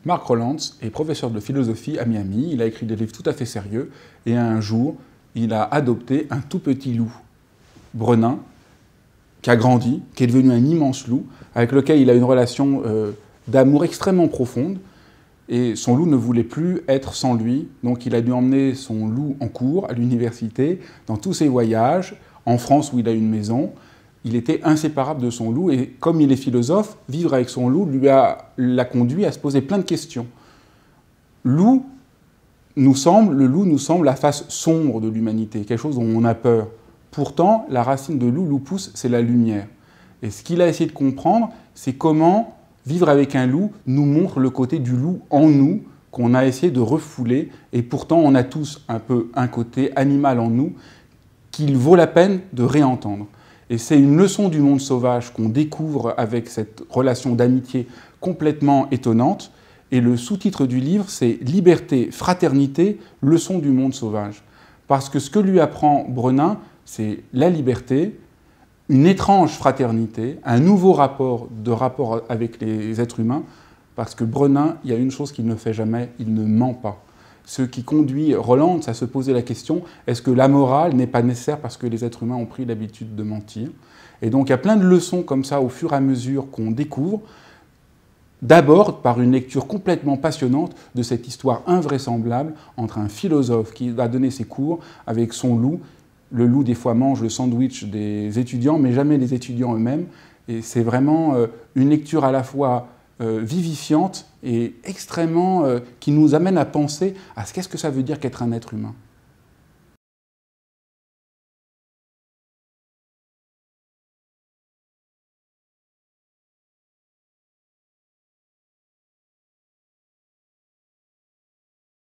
Mark Rylance est professeur de philosophie à Miami. Il a écrit des livres tout à fait sérieux. Et un jour, il a adopté un tout petit loup brenin qui a grandi, qui est devenu un immense loup, avec lequel il a une relation d'amour extrêmement profonde. Et son loup ne voulait plus être sans lui. Donc il a dû emmener son loup en cours, à l'université, dans tous ses voyages, en France où il a une maison. Il était inséparable de son loup, et comme il est philosophe, vivre avec son loup l'a conduit à se poser plein de questions. Le loup nous semble la face sombre de l'humanité, quelque chose dont on a peur. Pourtant, la racine de loup pousse, c'est la lumière. Et ce qu'il a essayé de comprendre, c'est comment vivre avec un loup nous montre le côté du loup en nous, qu'on a essayé de refouler, et pourtant on a tous un peu un côté animal en nous qu'il vaut la peine de réentendre. Et c'est une leçon du monde sauvage qu'on découvre avec cette relation d'amitié complètement étonnante. Et le sous-titre du livre, c'est « Liberté, fraternité, leçon du monde sauvage ». Parce que ce que lui apprend Brenin, c'est la liberté, une étrange fraternité, un nouveau rapport avec les êtres humains. Parce que Brenin, il y a une chose qu'il ne fait jamais, il ne ment pas. Ce qui conduit Rylance à se poser la question, est-ce que la morale n'est pas nécessaire parce que les êtres humains ont pris l'habitude de mentir? Et donc il y a plein de leçons comme ça au fur et à mesure qu'on découvre, d'abord par une lecture complètement passionnante de cette histoire invraisemblable entre un philosophe qui va donner ses cours avec son loup. Le loup des fois mange le sandwich des étudiants, mais jamais les étudiants eux-mêmes. Et c'est vraiment une lecture à la fois vivifiante et extrêmement qui nous amène à penser à qu'est-ce que ça veut dire qu'être un être humain.